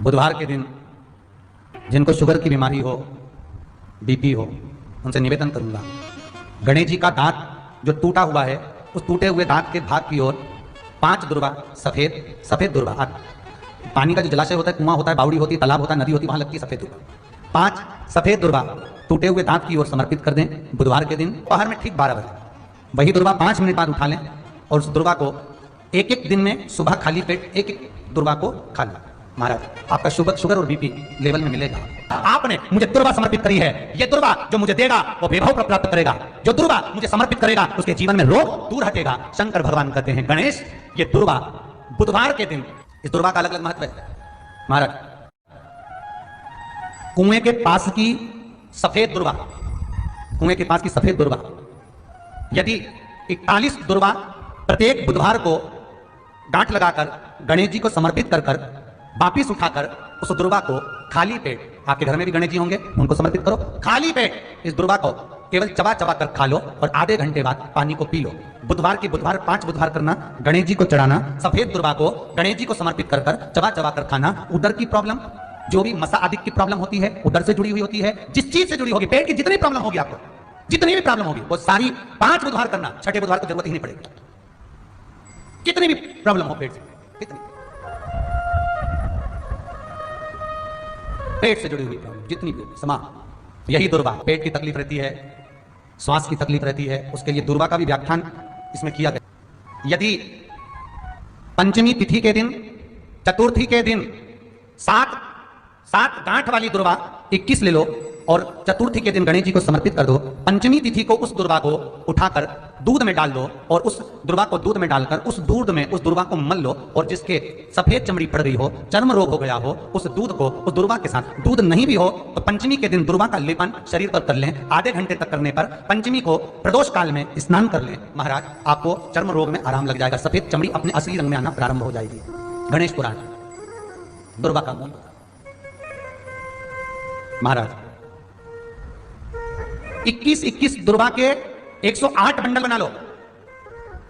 बुधवार के दिन जिनको शुगर की बीमारी हो, बीपी हो, उनसे निवेदन करूंगा, गणेश जी का दांत जो टूटा हुआ है, उस टूटे हुए दांत के भाग की ओर 5 दुर्वा सफेद दुर्वा, पानी का जो जलाशय होता है, कुआं होता है, बावड़ी होती है, तालाब होता है, नदी होती है, वहां लगती है सफेद दुर्वा, 5 सफेद दुर्वा टूटे हुए दांत की ओर समर्पित कर दें बुधवार के दिन दोपहर में ठीक 12 बजे। वही दुर्वा 5 मिनट बाद उठा लें और उस दुर्वा को एक दिन में सुबह खाली पेट एक दुर्वा को खा लें। महाराज, आपका शुगर और बीपी लेवल में मिलेगा। आपने मुझे दुर्वा समर्पित करी है, यह दुर्वा जो मुझे देगा वो वैभव प्राप्त करेगा, जो दुर्वा मुझे समर्पित करेगा उसके जीवन में रोग दूर हटेगा। शंकर भगवान कहते हैं, गणेश ये दुर्वा बुधवार के दिन, इस दुर्वा का अलग अलग महत्व है। महाराज, कुएं के पास की सफेद दुर्वा, कुएं के पास की सफेद दुर्वा यदि 41 दुर्वा प्रत्येक बुधवार को गांठ लगाकर गणेश जी को समर्पित कर वापिस उठाकर उस दुर्वा को खाली पेट, आपके घर में भी गणेश जी होंगे, उनको समर्पित करो, खाली पेट इस दुर्वा को केवल चबा चबा कर खा लो और आधे घंटे बाद पानी को पी लो। बुधवार 5 बुधवार करना, गणेश जी को चढ़ाना, सफेद दुर्वा को गणेश जी को समर्पित कर चबा चबा कर खाना। उदर की प्रॉब्लम, जो भी मसा आदि की प्रॉब्लम होती है, उदर से जुड़ी हुई होती है, जिस चीज से जुड़ी होगी, पेट की जितनी प्रॉब्लम होगी, आपको जितनी भी प्रॉब्लम होगी, वो सारी 5 बुधवार करना, छठे बुधवार को जरूरत ही नहीं पड़ेगी। कितनी भी प्रॉब्लम हो पेट से, कितनी पेट से जुड़ी हुई प्रॉब्लम जितनी भी समा, यही दुर्वा, पेट की तकलीफ रहती है, श्वास की तकलीफ रहती है, उसके लिए दुर्वा का भी व्याख्यान इसमें किया गया। यदि पंचमी तिथि के दिन, चतुर्थी के दिन 7 गांठ वाली दुर्वा 21 ले लो और चतुर्थी के दिन गणेश जी को समर्पित कर दो। पंचमी तिथि को उस दुर्वा को उठाकर दूध में डाल दो और उस दुर्वा को दूध में डालकर उस दूध में उस दुर्वा को मल लो, और जिसके सफेद चमड़ी पड़ गई हो, चर्म रोग हो गया हो, उस दूध को उस दुर्वा के साथ, दूध नहीं भी हो तो पंचमी के दिन दुर्वा का लेपन शरीर पर कर लें। आधे घंटे तक करने पर पंचमी को प्रदोष काल में स्नान कर लें। महाराज, आपको चर्म रोग में आराम लग जाएगा, सफेद चमड़ी अपने असली रंग में आना प्रारंभ हो जाएगी। गणेश पुराण, दुर्वा का मूल। महाराज, 21 दुर्वा के 108 बंडल बना लो।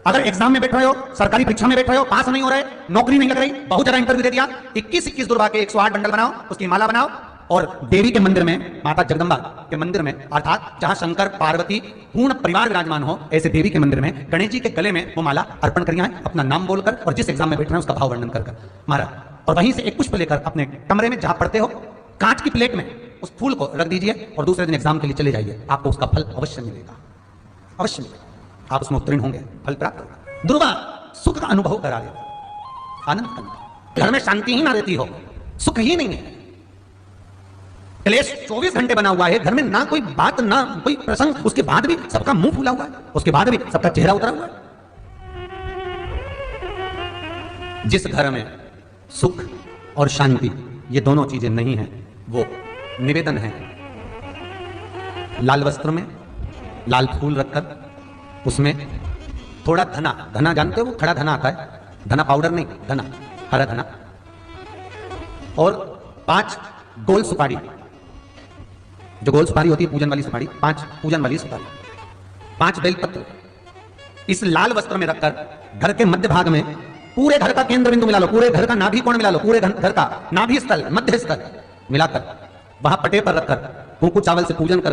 अगर एग्जाम में बैठ रहे हो, सरकारी परीक्षा में बैठ रहे हो, पास नहीं हो रहे, नौकरी नहीं लग रही, बहुत जरा इंटरव्यू दे दिया, 21 दुर्वा के 108 बंडल बनाओ, उसकी माला बनाओ और देवी के मंदिर में, माता जगदंबा के मंदिर में, अर्थात जहां शंकर पार्वती पूर्ण परिवार विराजमान हो, ऐसे देवी के मंदिर में गणेश जी के गले में वो माला अर्पण करिए, अपना नाम बोलकर और जिस एग्जाम में बैठ रहे हैं उसका भाव वर्णन कर महाराज, और वहीं से एक पुष्प लेकर अपने कमरे में जहां पढ़ते हो, कांच की प्लेट में उस फूल को रख दीजिए और दूसरे दिन एग्जाम के लिए चले जाइए। आपको उसका फल अवश्य मिलेगा, अवश्य मिलेगा, आप उसमें उत्तीर्ण होंगे, फल प्राप्त होगा। दुर्वा सुख का अनुभव करा देता, आनंद का, घर में शांति ही ना रहती हो, सुख ही नहीं है, क्लेश 24 घंटे बना हुआ है, घर में ना कोई बात ना कोई प्रसंग, उसके बाद भी सबका मुंह फूला हुआ है, उसके बाद भी सबका चेहरा उतरा हुआ है। जिस घर में सुख और शांति ये दोनों चीजें नहीं है, वो निवेदन है, लाल वस्त्र में लाल फूल रखकर उसमें थोड़ा धना जानते हो, वो खड़ा धना आता है, धना पाउडर नहीं, धना, हरा धना, और 5 गोल सुपारी, जो गोल सुपारी होती है पूजन वाली सुपारी, 5 पूजन वाली सुपारी, 5 बेलपत्र इस लाल वस्त्र में रखकर घर के मध्य भाग में, पूरे घर का केंद्र बिंदु मिला लो, पूरे घर का नाभि कोण मिला लो, पूरे घर का नाभि स्थल, मध्य स्थल मिलाकर वहां पटे पर रखकर कुंकू चावल से पूजन कर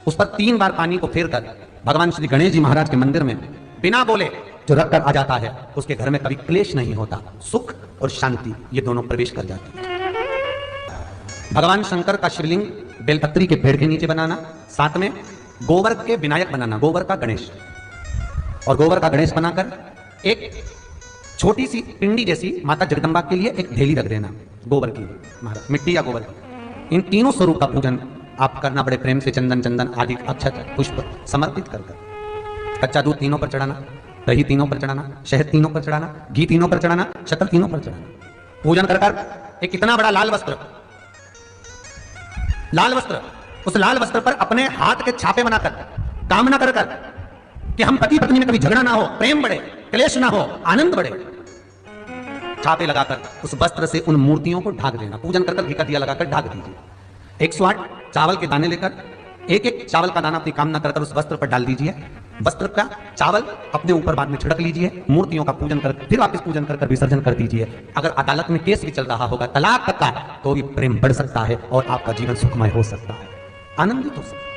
उस पर 3 बार पानी को फेर कर भगवान श्री गणेश जी महाराज के मंदिर में बिना बोले जो रखकर आ जाता है, उसके घर में कभी क्लेश नहीं होता, सुख और शांति ये दोनों प्रवेश कर जाते हैं। भगवान शंकर का शिवलिंग बेलपत्री के पेड़ के नीचे बनाना, साथ में गोबर के विनायक बनाना, गोबर का गणेश, और गोबर का गणेश बनाकर एक छोटी सी पिंडी जैसी माता जगदंबा के लिए एक ढेली रख देना, गोबर की, महाराज, मिट्टी या गोबर। इन तीनों स्वरूप का पूजन आप करना, बड़े प्रेम से चंदन आदि अक्षत पुष्प समर्पित कर कच्चा दूध तीनों पर चढ़ाना, दही तीनों पर चढ़ाना, शहद तीनों पर चढ़ाना, घी तीनों पर चढ़ाना, शक्कर तीनों पर चढ़ाना। पूजन कर एक इतना बड़ा लाल वस्त्र, उस लाल वस्त्र पर अपने हाथ के छापे बनाकर कामना कर कि हम पति पत्नी में कभी झगड़ा ना हो, प्रेम बढ़े, क्लेश ना हो, आनंद बढ़े, छापे लगाकर उस वस्त्र से उन मूर्तियों को ढाक देना। पूजन कर घी का दिया लगाकर ढाक दीजिए। 108 चावल के दाने लेकर एक चावल का दाना अपनी कामना कर उस वस्त्र पर डाल दीजिए। वस्त्र का चावल अपने ऊपर बाद में छिड़क लीजिए, मूर्तियों का पूजन कर फिर वापस पूजन कर विसर्जन कर दीजिए। अगर अदालत में केस भी चल रहा होगा तलाक तक का, तो भी प्रेम बढ़ सकता है और आपका जीवन सुखमय हो सकता है, आनंदित हो सकता है।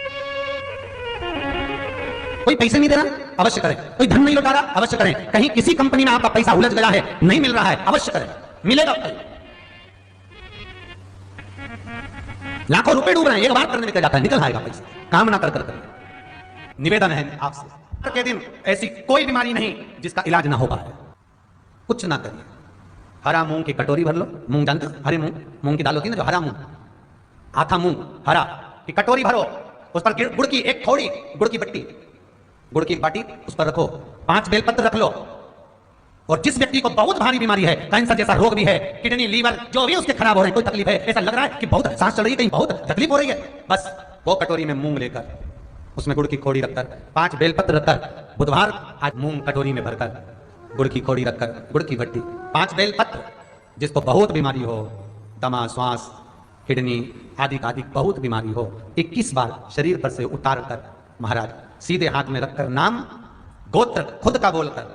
कोई पैसे नहीं दे रहा, अवश्य करें। कोई धन नहीं लौटा रहा, अवश्य करें। कहीं किसी कंपनी में आपका पैसा उलझ गया है, नहीं मिल रहा है, अवश्य करें, मिलेगा। लाखों रुपए डूब रहे हैं, एक बार करने निकल जाता है, निकल आएगा पैसा, काम ना कर कर कर। निवेदन है आपसे के दिन ऐसी कोई बीमारी नहीं जिसका इलाज ना हो पाए, कुछ ना करिए। हरा मूंग की कटोरी भर लो, मूंग जानते हो, हरे मूंग, मूंग की दाल होती है ना जो हरा मूंग, आथा मूंग हरा की कटोरी भरो, उस पर गुड़ की एक थोड़ी गुड़ की बट्टी, गुड़ की बाटी उस पर रखो, 5 बेलपत्र रख लो। और जिस व्यक्ति को बहुत भारी बीमारी है, कैंसर जैसा रोग भी है, किडनी लीवर जो भी उसके खराब हो रहे हैं, कोई तकलीफ है, ऐसा लग रहा है कि बहुत सांस चल रही है, कहीं बहुत तकलीफ हो रही है, बस वो कटोरी में मूंग लेकर उसमें गुड़ की खोड़ी रखकर 5 बेलपत्र रखकर, बुधवार आज मूंग कटोरी में भरकर गुड़ की खोड़ी रखकर गुड़ की भट्टी 5 बेलपत्र, जिसको बहुत बीमारी हो, दमा श्वास किडनी आदि आदि बहुत बीमारी हो, 21 बार शरीर पर से उतार कर महाराज सीधे हाथ में रखकर नाम गोत्र खुद का बोलकर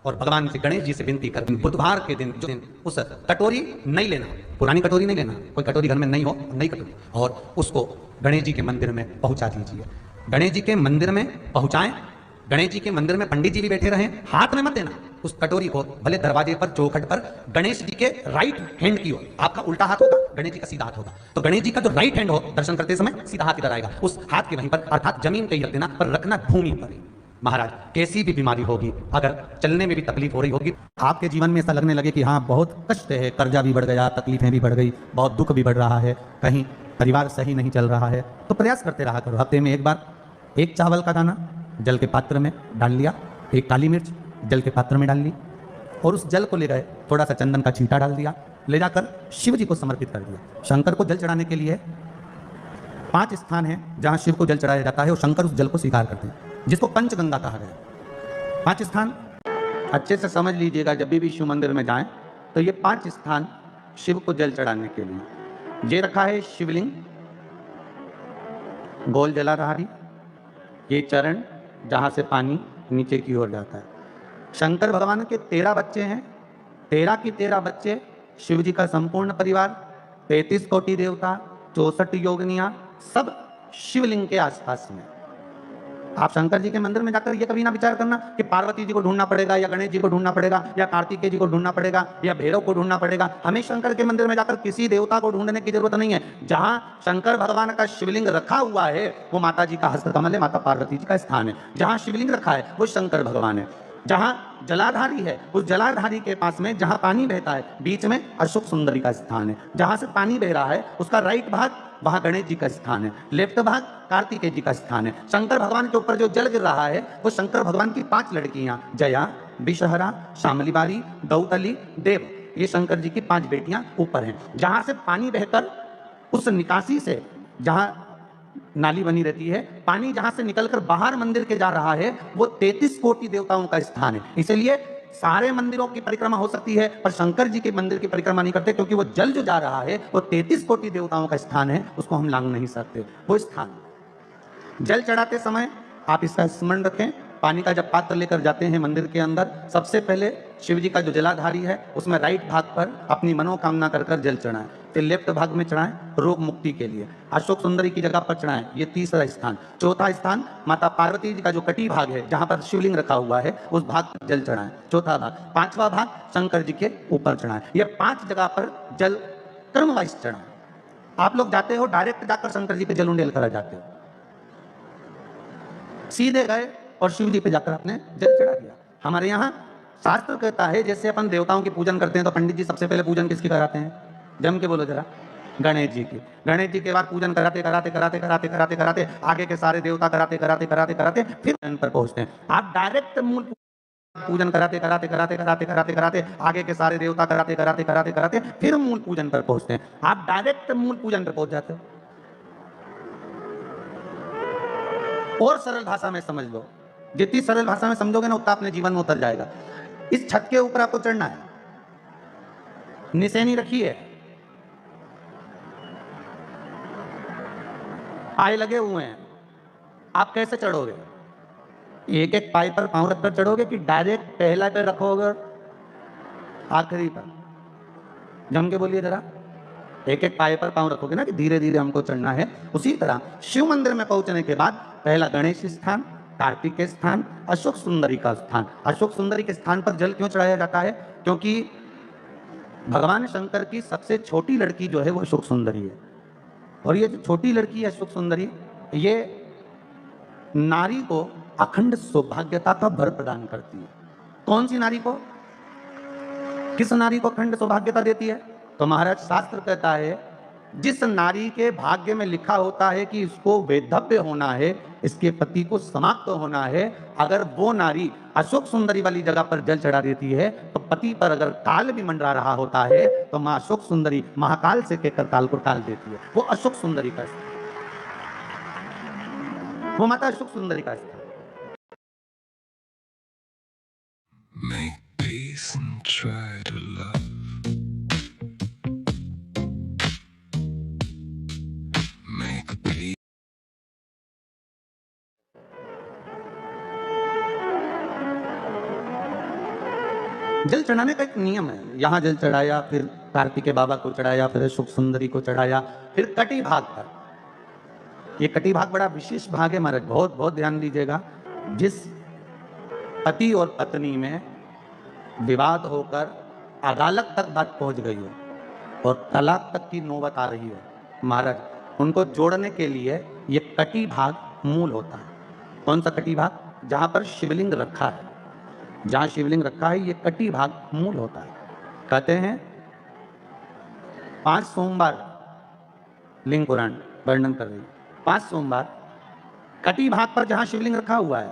और भगवान से गणेश जी से विनती कर, बुधवार के दिन जो दिन उस कटोरी नहीं लेना, पुरानी कटोरी नहीं लेना, कोई कटोरी घर में नहीं हो, नई कटोरी, और उसको गणेश जी के मंदिर में पहुंचा दीजिए। गणेश जी के मंदिर में पहुंचाएं, गणेश जी के मंदिर में पंडित जी भी बैठे रहे, हाथ में मत देना उस कटोरी को, भले दरवाजे पर चौखट पर गणेश जी के राइट हैंड की ओर, आपका उल्टा हाथ होगा, गणेश जी का सीधा हाथ होगा, तो गणेश जी का जो राइट हैंड हो दर्शन करते समय सीधा हाथ इधर आएगा, उस हाथ के वहीं पर अर्थात जमीन पे ही रख देना, पर रखना भूमि पर। महाराज कैसी भी बीमारी होगी, अगर चलने में भी तकलीफ हो रही होगी, आपके जीवन में ऐसा लगने लगे कि हाँ बहुत कष्ट है, कर्जा भी बढ़ गया, तकलीफें भी बढ़ गई, बहुत दुख भी बढ़ रहा है, कहीं परिवार सही नहीं चल रहा है, तो प्रयास करते रहा करो। हफ्ते में एक बार एक चावल का दाना जल के पात्र में डाल लिया, एक काली मिर्च जल के पात्र में डाल ली, और उस जल को ले गए, थोड़ा सा चंदन का छींटा डाल दिया, ले जाकर शिव जी को समर्पित कर दिया। शंकर को जल चढ़ाने के लिए 5 स्थान हैं जहां शिव को जल चढ़ाया जाता है और शंकर उस जल को स्वीकार करते हैं, जिसको पंचगंगा कहा गया। 5 स्थान अच्छे से समझ लीजिएगा, जब भी शिव मंदिर में जाएं तो ये 5 स्थान शिव को जल चढ़ाने के लिए ये रखा है। शिवलिंग, गोल जलाधारी, ये चरण जहां से पानी नीचे की ओर जाता है। शंकर भगवान के 13 बच्चे हैं, 13 की 13 बच्चे, शिव जी का संपूर्ण परिवार, 33 कोटि देवता, 64 योगिनियां, सब शिवलिंग के आसपास में। आप शंकर जी के मंदिर में जाकर ये कभी ना विचार करना कि पार्वती जी को ढूंढना पड़ेगा या गणेश जी को ढूंढना पड़ेगा या कार्तिकेय जी को ढूंढना पड़ेगा या भैरव को ढूंढना पड़ेगा। हमें शंकर के मंदिर में जाकर किसी देवता को ढूंढने की जरूरत नहीं है। जहां शंकर भगवान का शिवलिंग रखा हुआ है वो माता जी का हस्तकमल है, माता पार्वती जी का स्थान है। जहां शिवलिंग रखा है वो शंकर भगवान है। जहां जलाधारी है उस जलाधारी के पास में जहां पानी बहता है बीच में अशोक सुंदरी का स्थान है। जहां से पानी बह रहा है उसका राइट भाग वहां गणेश जी का स्थान है, लेफ्ट भाग कार्तिकेय जी का स्थान है। शंकर भगवान के ऊपर जो जल गिर रहा है वो शंकर भगवान की 5 लड़कियां जया, विषहरा, शामलीबारी, गौतली, देव, ये शंकर जी की 5 बेटियां ऊपर हैं। जहां से पानी बहकर उस निकासी से, जहां नाली बनी रहती है, पानी जहां से निकलकर बाहर मंदिर के जा रहा है वो 33 कोटि देवताओं का स्थान है। इसलिए सारे मंदिरों की परिक्रमा हो सकती है पर शंकर जी के मंदिर की परिक्रमा नहीं करते, क्योंकि वो जल जो जा रहा है वो 33 कोटि देवताओं का स्थान है, उसको हम लांघ नहीं सकते। वो स्थान जल चढ़ाते समय आप इसका स्मरण रखें। पानी का जब पात्र लेकर जाते हैं मंदिर के अंदर, सबसे पहले शिव जी का जो जलाधारी है उसमें राइट भाग पर अपनी मनोकामना कर कर जल चढ़ाएं, फिर लेफ्ट भाग में चढ़ाएं रोग मुक्ति के लिए, अशोक सुंदरी की जगह पर चढ़ाएं, ये तीसरा स्थान। चौथा स्थान माता पार्वती जी का जो कटी भाग है जहां पर शिवलिंग रखा हुआ है उस भाग पर जल चढ़ाएं, चौथा भाग। 5वां भाग शंकर जी के ऊपर चढ़ाएं। ये 5 जगह पर जल क्रम वाइज चढ़ाएं। आप लोग जाते हो डायरेक्ट जाकर शंकर जी पे जल उंडेल कर जाते हो, सीधे गए और शिव जी पे जाकर आपने जल चढ़ा दिया। हमारे यहाँ शास्त्र कहता है जैसे अपन देवताओं की पूजन करते हैं तो पंडित जी सबसे पहले पूजन किसकी कराते हैं? जम के बोलो जरा, गणेश जी की। गणेश जी के बाद पूजन कराते कराते कराते कराते कराते कराते आगे के सारे देवता कराते कराते कराते कराते फिर जन पर पहुंचते हैं। आप डायरेक्ट मूल पूजन कराते कराते कराते कराते कराते कराते आगे के सारे देवता कराते कराते कराते कराते फिर मूल पूजन पर पहुंचते हैं। आप डायरेक्ट मूल पूजन पर पहुंच जाते हो। और सरल भाषा में समझ लो, जितनी सरल भाषा में समझोगे ना उतना अपने जीवन में उतर जाएगा। इस छत के ऊपर आपको चढ़ना है, निशानी रखी है, आए लगे हुए हैं, आप कैसे चढ़ोगे? एक एक पाई पर पांव रखकर चढ़ोगे कि डायरेक्ट पहला पे रखोगे आखिरी पर? जम के बोलिए जरा। एक एक पाए पर पांव रखोगे ना कि धीरे धीरे हमको चढ़ना है। उसी तरह शिव मंदिर में पहुंचने के बाद पहला गणेश स्थान, कार्तिक के स्थान, अशोक सुंदरी का स्थान। अशोक सुंदरी के स्थान पर जल क्यों चढ़ाया जाता है? क्योंकि भगवान शंकर की सबसे छोटी लड़की जो है वो अशोक सुंदरी है। और ये जो छोटी लड़की है अशोक सुंदरी, ये नारी को अखंड सौभाग्यता का वर प्रदान करती है। कौन सी नारी को? किस नारी को अखंड सौभाग्यता देती है? तो महाराज शास्त्र कहता है जिस नारी के भाग्य में लिखा होता है कि इसको वैधव्य होना है, इसके पति को समाप्त होना है, अगर वो नारी अशोक सुंदरी वाली जगह पर जल चढ़ा देती है तो पति पर अगर काल भी मंडरा रहा होता है तो मां अशोक सुंदरी महाकाल से कहकर काल को टाल देती है। वो अशोक सुंदरी का स्थान, वो माता अशोक सुंदरी का स्थान। Make peace and try to love. Make peace. जल चढ़ाने का एक नियम है। यहाँ जल चढ़ाया, फिर कार्तिक बाबा को चढ़ाया, फिर अशोक सुंदरी को चढ़ाया, फिर कटी भाग पर। ये कटी भाग बड़ा विशेष भाग है महाराज, बहुत बहुत ध्यान दीजिएगा। जिस पति और पत्नी में विवाद होकर अदालत तक बात पहुंच गई हो और तलाक तक की नौबत आ रही हो, महाराज उनको जोड़ने के लिए ये कटी भाग मूल होता है। कौन सा कटी भाग? जहां पर शिवलिंग रखा है, जहां शिवलिंग रखा है ये कटी भाग मूल होता है। कहते हैं 5 सोमवार लिंग पुराण वर्णन कर रही है, 5 सोमवार कटी भाग पर जहां शिवलिंग रखा हुआ है,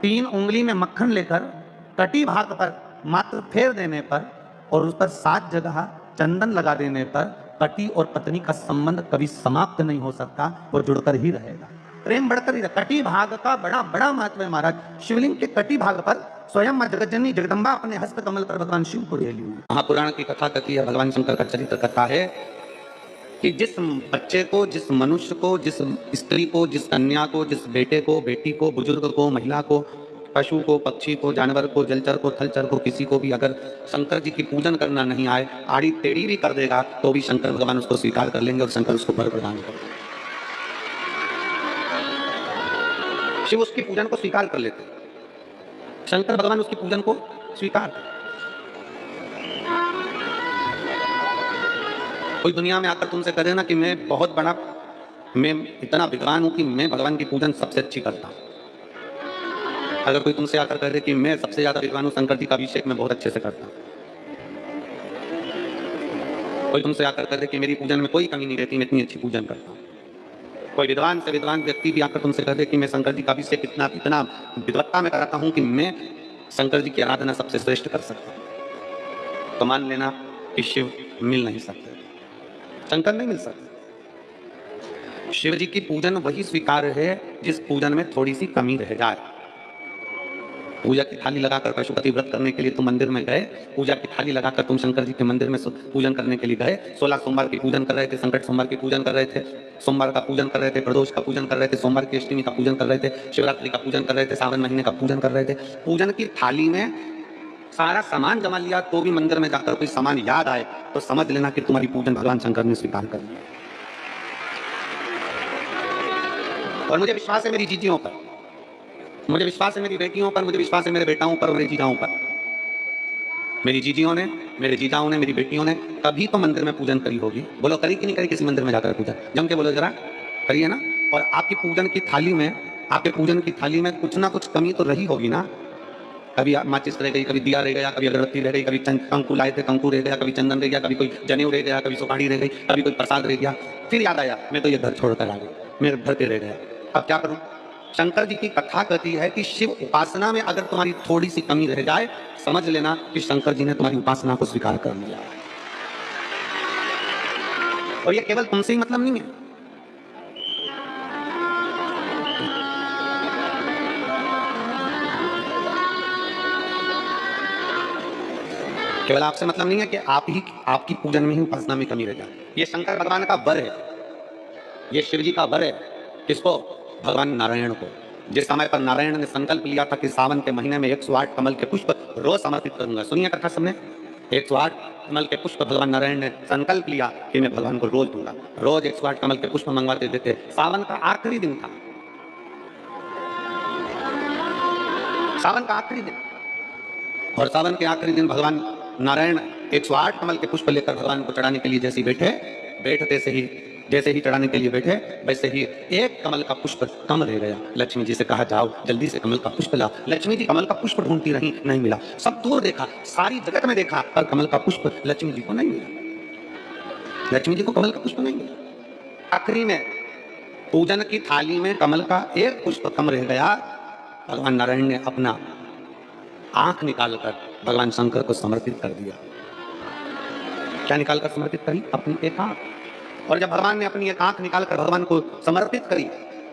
3 उंगली में मक्खन लेकर कटी भाग पर मात्र फेर देने पर और उस पर 7 जगह चंदन लगा देने पर पति और पत्नी का संबंध कभी समाप्त नहीं हो सकता, वो जुड़कर ही रहेगा, प्रेम बढ़कर ही रहेगा। कटी भाग का बड़ा बड़ा महत्व है महाराज। शिवलिंग के कटी भाग पर स्वयं मां जगतजननी जगदम्बा अपने हस्त कमल पर भगवान शिव को ले ली हुई। महापुराण की कथा कहती है, भगवान शंकर का चरित्र कथा है कि जिस बच्चे को, जिस मनुष्य को, जिस स्त्री को, जिस कन्या को, जिस बेटे को, बेटी को, बुजुर्ग को, महिला को, पशु को, पक्षी को, जानवर को, जलचर को, थलचर को, किसी को भी अगर शंकर जी की पूजन करना नहीं आए, आड़ी टेढ़ी भी कर देगा तो भी शंकर भगवान उसको स्वीकार कर लेंगे और शंकर उसको वर प्रदान करेंगे। शिव उसकी पूजन को स्वीकार कर लेते, शंकर भगवान उसकी पूजन को स्वीकार कर। कोई दुनिया में आकर तुमसे करे ना कि मैं बहुत बड़ा, मैं इतना विद्वान हूं कि मैं भगवान की पूजन सबसे अच्छी करता हूं। अगर कोई तुमसे आकर कह दे कि मैं सबसे ज्यादा विद्वान हूं, शंकर जी का अभिषेक मैं बहुत अच्छे से करता हूं। कोई तुमसे आकर कह दे कि मेरी पूजन में कोई कमी नहीं रहती, मैं इतनी अच्छी पूजन करता हूं। कोई विद्वान से विद्वान व्यक्ति भी आकर तुमसे कह दे कि मैं शंकर जी का अभिषेक इतना इतना विद्वत्ता में कराता हूं कि मैं शंकर जी की आराधना सबसे श्रेष्ठ कर सकता हूं, तो मान लेना कि शिव मिल नहीं सकते, शंकर नहीं मिल सकते। शिव जी की पूजन वही स्वीकार है जिस पूजन में थोड़ी सी कमी रह जाए। पूजा की थाली लगाकर पशुपति व्रत करने के लिए तुम मंदिर में गए, पूजा की थाली लगाकर तुम शंकर जी के मंदिर में पूजन करने के लिए गए, 16 सोमवार की पूजन कर रहे थे, संकट सोमवार की पूजन कर रहे थे, सोमवार का पूजन कर रहे थे, प्रदोष का पूजन कर रहे थे, सोमवार की अष्टमी का पूजन कर रहे थे, शिवरात्रि का पूजन कर रहे थे, सावन महीने का पूजन कर रहे थे। पूजन की थाली में सारा सामान जमा लिया तो भी मंदिर में जाकर कोई सामान याद आए तो समझ लेना कि तुम्हारी पूजन भगवान शंकर ने स्वीकार कर लिया। और मुझे विश्वास है मेरी जीजियों पर, मुझे विश्वास है मेरी बेटियों पर, मुझे विश्वास है मेरे बेटाओं पर, मेरे जीजाओं पर। मेरी जीजियों ने, मेरे जीजाओं ने, मेरी बेटियों ने कभी तो मंदिर में पूजन करी होगी। बोलो करी कि नहीं करी किसी मंदिर में जाकर पूजन? जम के बोलो जरा, करिए ना। और आपकी पूजन की थाली में, आपके पूजन की थाली में कुछ ना कुछ कमी तो रही होगी ना। कभी माचिस रह गई, कभी दिया रह गया, कभी अगरबत्ती रह गई, कभी कंकु लाए थे कंकु रह गया, कभी चंदन रह गया, कभी कोई जनेऊ रह गया, कभी सुपारी रह गई, कभी कोई प्रसाद रह गया। फिर याद आया मैं तो ये घर छोड़कर आ गई, मेरे घर पे रह गया, अब क्या करूं? शंकर जी की कथा कहती है कि शिव उपासना में अगर तुम्हारी थोड़ी सी कमी रह जाए, समझ लेना कि शंकर जी ने तुम्हारी उपासना को स्वीकार कर लिया। और ये केवल तुमसे ही मतलब नहीं है, केवल आपसे मतलब नहीं है कि आपकी पूजन में ही उपासना में कमी रह जाए। ये शंकर भगवान का वर है, ये शिव जी का वर है। किसको? भगवान नारायण को। जिस समय पर नारायण ने संकल्प लिया था कि सावन के महीने में 108 कमल के पुष्प रोज समर्पित करूंगा। सुनिए कथा सबने, 108 कमल के पुष्प भगवान नारायण ने संकल्प लिया कि मैं भगवान को रोज दूंगा। रोज 108 कमल के पुष्प मंगवाते देते। सावन का आखिरी दिन था, सावन का आखिरी दिन, और सावन के आखिरी दिन भगवान नारायण 108 कमल के पुष्प लेकर भगवान को चढ़ाने के लिए जैसे ही बैठते से ही जैसे ही चढ़ाने के लिए बैठे, वैसे ही एक कमल का पुष्प कम रह गया। लक्ष्मी जी से कहा जाओ जल्दी से कमल का पुष्प लाओ। लक्ष्मी जी कमल का पुष्प ढूंढती रही, नहीं मिला। सब दूर देखा, सारी जगत में देखा, पर कमल का पुष्प लक्ष्मी जी को नहीं मिला। लक्ष्मी जी को कमल का पुष्प नहीं मिला। आखिरी में पूजन की थाली में कमल का एक पुष्प कम रह गया। भगवान नारायण ने अपना आंख निकालकर भगवान शंकर को समर्पित कर दिया। क्या निकालकर समर्पित करी? अपनी एक आंख। और जब भगवान ने अपनी एक आंख निकालकर भगवान को समर्पित करी,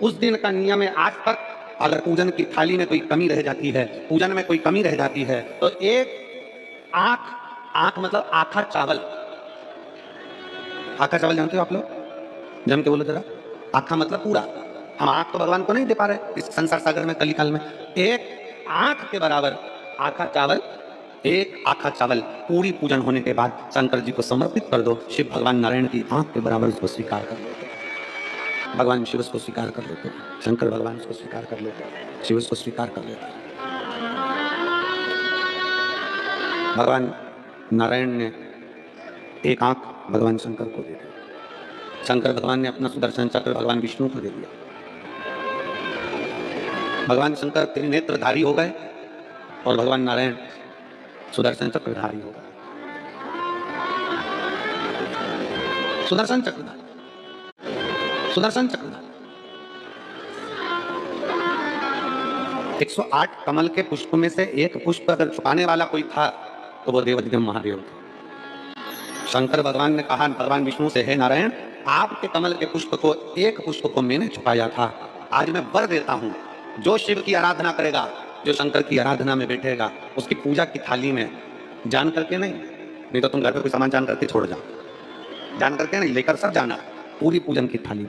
उस दिन का नियम है आज तक, अगर पूजन की थाली में कोई कमी रह जाती है, पूजन में कोई कमी रह जाती है, तो एक आंख मतलब आखा चावल। आखा चावल जानते हो आप लोग? जम के बोलो जरा। आखा मतलब पूरा। हम आंख तो भगवान को नहीं दे पा रहे इस संसार सागर में, कलिकाल में। एक आंख के बराबर आखा चावल, एक आखा चावल पूरी पूजन होने के बाद शंकर जी को समर्पित कर दो। शिव भगवान नारायण की आंख के बराबर उसको स्वीकार कर लेते। भगवान शिव उसको स्वीकार कर लेते, शंकर भगवान उसको स्वीकार कर लेते, शिव उसको स्वीकार कर लेते। भगवान नारायण ने एक आंख भगवान शंकर को दे दी। शंकर भगवान ने अपना सुदर्शन चक्र भगवान विष्णु को दे दिया। भगवान शंकर त्रिनेत्रधारी हो गए और भगवान नारायण सुदर्शन चक्रधारी होगा। सुदर्शन चक्रधारी, सुदर्शन चक्रधारी। 108 कमल के पुष्प में से एक पुष्प अगर छुपाने वाला कोई था तो वो देवाधिदेव महादेव थे। शंकर भगवान ने कहा भगवान विष्णु से, हे नारायण, आपके कमल के पुष्प को, एक पुष्प को मैंने छुपाया था। आज मैं वर देता हूं, जो शिव की आराधना करेगा, जो शंकर की आराधना में बैठेगा, उसकी पूजा की थाली में जान करके नहीं तो तुम घर पे कोई सामान जान करके छोड़ जाओ, जान करके नहीं, लेकर सब जाना। पूरी पूजन की थाली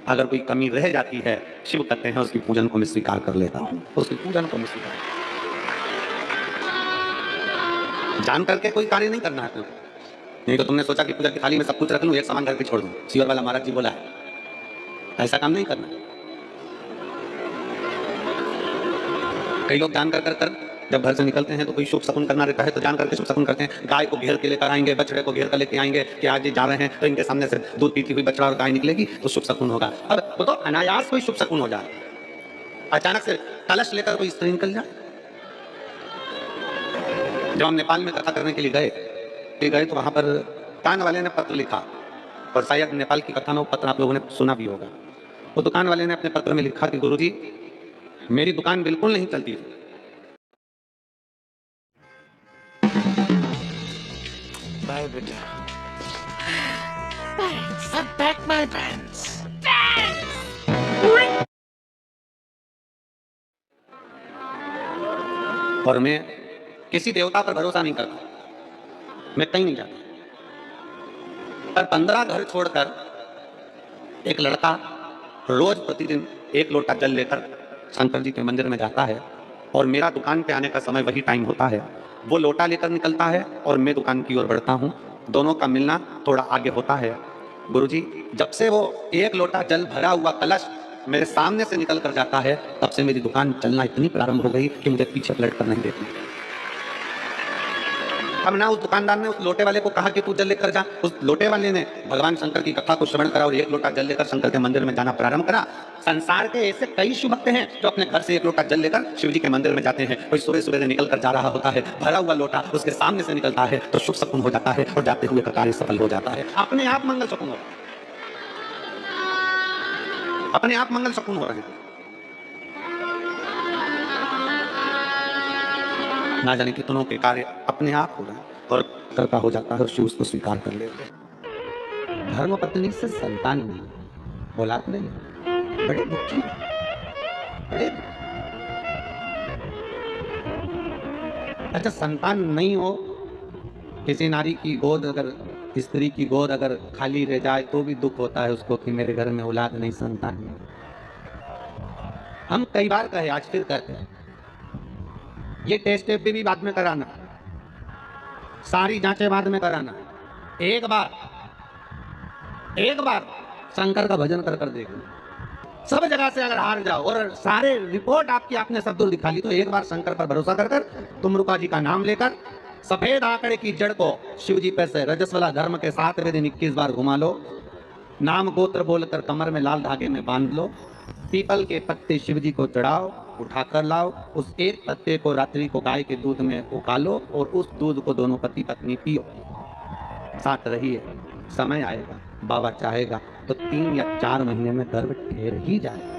अगर कोई कमी रह जाती है, शिव कहते हैं उसकी पूजन को मैं स्वीकार कर लेता हूं, उसकी पूजन को मैं स्वीकार, जान करके कोई कार्य नहीं करना है तुमको। नहीं तो तुमने सोचा कि पूजा की थाली में सब कुछ रख लूं, एक सामान घर पे छोड़ दूं। शिवर वाला महाराज जी बोला है, ऐसा काम नहीं करना। कई लोग जान कर जब घर से निकलते हैं तो कोई शुभ शकुन करना रहता है तो जान करके शुभ शकुन करते हैं। गाय को घेर के लेकर आएंगे, बछड़े को घेर कर लेके आएंगे कि आज ये जा रहे हैं तो इनके सामने से दूध पीती हुई बछड़ा और गाय निकलेगी तो शुभ शकुन होगा। अब वो तो अनायास कोई शुभ शकुन हो जाए, अचानक से कलश लेकर कोई स्त्री निकल जाए। जब हम नेपाल में कथा करने के लिए गए तो वहां पर दुकान वाले ने पत्र लिखा, और शायद नेपाल की कथा में वो पत्र आप लोगों ने सुना भी होगा। वो दुकान वाले ने अपने पत्र में लिखा कि गुरुजी, मेरी दुकान बिल्कुल नहीं चलती थी। Bye, beta. Thanks. I packed my pants. और मैं किसी देवता पर भरोसा नहीं करता, मैं कहीं नहीं जाता। पर 15 घर छोड़कर एक लड़का रोज प्रतिदिन 1 लोटा जल लेकर शंकर जी के मंदिर में जाता है, और मेरा दुकान पे आने का समय वही टाइम होता है। वो लोटा लेकर निकलता है और मैं दुकान की ओर बढ़ता हूँ, दोनों का मिलना थोड़ा आगे होता है। गुरुजी, जब से वो 1 लोटा जल भरा हुआ कलश मेरे सामने से निकल कर जाता है, तब से मेरी दुकान चलना इतनी प्रारंभ हो गई कि मुझे पीछे पलट कर नहीं देती। अब ना उस दुकानदार ने उस लोटे वाले को कहा कि तू जल लेकर जा, उस लोटे वाले ने भगवान शंकर की कथा को श्रवण करा और 1 लोटा जल लेकर शंकर के मंदिर में जाना प्रारंभ करा। संसार के ऐसे कई शिव भक्त हैं जो अपने घर से 1 लोटा जल लेकर शिव जी के मंदिर में जाते हैं। कोई सुबह सुबह निकल कर जा रहा होता है, भरा हुआ लोटा उसके सामने से निकलता है तो शुभ शकुन हो जाता है और जाते हुए का कार्य सफल हो जाता है। अपने आप मंगल शकुन हो, अपने आप मंगल शकुन हो रहे हैं। ना जाने कितनों के कार्य अपने आप हो रहे हैं और करता हो जाता है और शिव उसको स्वीकार कर लेते हैं। धर्म पत्नी से संतान नहीं, औलाद नहीं, बड़े दुखी, बड़े दुखी। अच्छा, संतान नहीं हो, किसी नारी की गोद अगर, स्त्री की गोद अगर खाली रह जाए तो भी दुख होता है उसको कि मेरे घर में औलाद नहीं, संतान नहीं। हम कई बार कहे, आज फिर कहते हैं, ये टेस्ट भी बाद में कराना, सारी जांचें बाद में कराना। एक बार शंकर का भजन कर कर देखना। सब जगह से अगर हार जाओ और सारे रिपोर्ट आपने सब दूर दिखा ली, तो एक बार शंकर पर भरोसा कर कर तुमरुका जी का नाम लेकर सफेद आंकड़े की जड़ को शिव जी पे से रजस्वला धर्म के 7वें दिन 21 बार घुमा लो। नाम गोत्र बोलकर कमर में लाल धागे में बांध लो। पीपल के पत्ते शिव जी को चढ़ाओ, उठाकर लाओ। उस एक पत्ते को रात्रि को गाय के दूध में उबालो और उस दूध को दोनों पति पत्नी पियो। साथ रहिए, समय आएगा, बाबा चाहेगा तो 3 या 4 महीने में गर्भ ठहर ही जाएगा।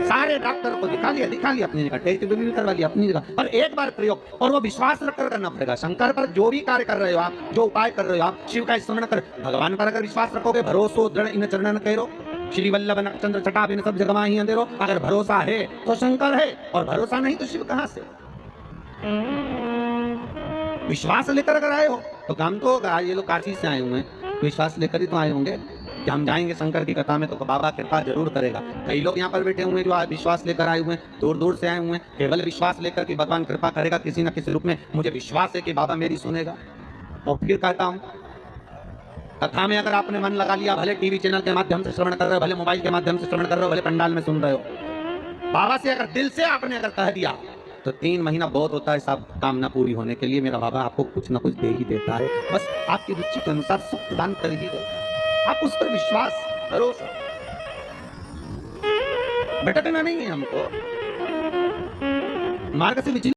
सारे डॉक्टर को दिखा लिया अपनी जगह, टेस्ट भी करवा लिया अपनी जगह, पर एक बार प्रयोग, और वो विश्वास रखकर करना पड़ेगा। शंकर पर जो भी कार्य कर रहे हो आप, जो उपाय कर रहे हो आप, शिव का स्मरण कर, भगवान पर अगर विश्वास रखोगे, भरोसो दृढ़ इन चरणन करो, श्री वल्लभ नक्षत्र छटा बिन सब जगमा ही अंधेरो। अगर भरोसा है तो शंकर है, और भरोसा नहीं तो शिव कहां से। विश्वास लेकर अगर आए हो तो काम तो होगा। ये लोग काशी से आए हुए हैं, विश्वास लेकर ही तो आए होंगे कि हम जाएंगे शंकर की कथा में तो बाबा कृपा जरूर करेगा। कई लोग यहाँ पर बैठे हुए हैं जो विश्वास लेकर आए हुए हैं, दूर दूर से आए हुए हैं, केवल विश्वास लेकर कि भगवान कृपा करेगा किसी न किसी रूप में, मुझे विश्वास है कि बाबा मेरी सुनेगा। और फिर कहता हूँ, कथा में अगर आपने मन लगा लिया, भले टीवी चैनल के माध्यम से श्रवण कर रहे हो, भले मोबाइल के माध्यम से श्रवण कर रहे हो, भले पंडाल में सुन रहे हो, बाबा से अगर दिल से आपने अगर कह दिया तो 3 महीना बहुत होता है सब कामना पूरी होने के लिए। मेरा बाबा आपको कुछ ना कुछ दे ही देता है, बस आपकी रुचि के अनुसार सुख प्रदान कर ही देता। आप उस पर विश्वास करो, भटकना नहीं है हमको, मार्ग से विचलित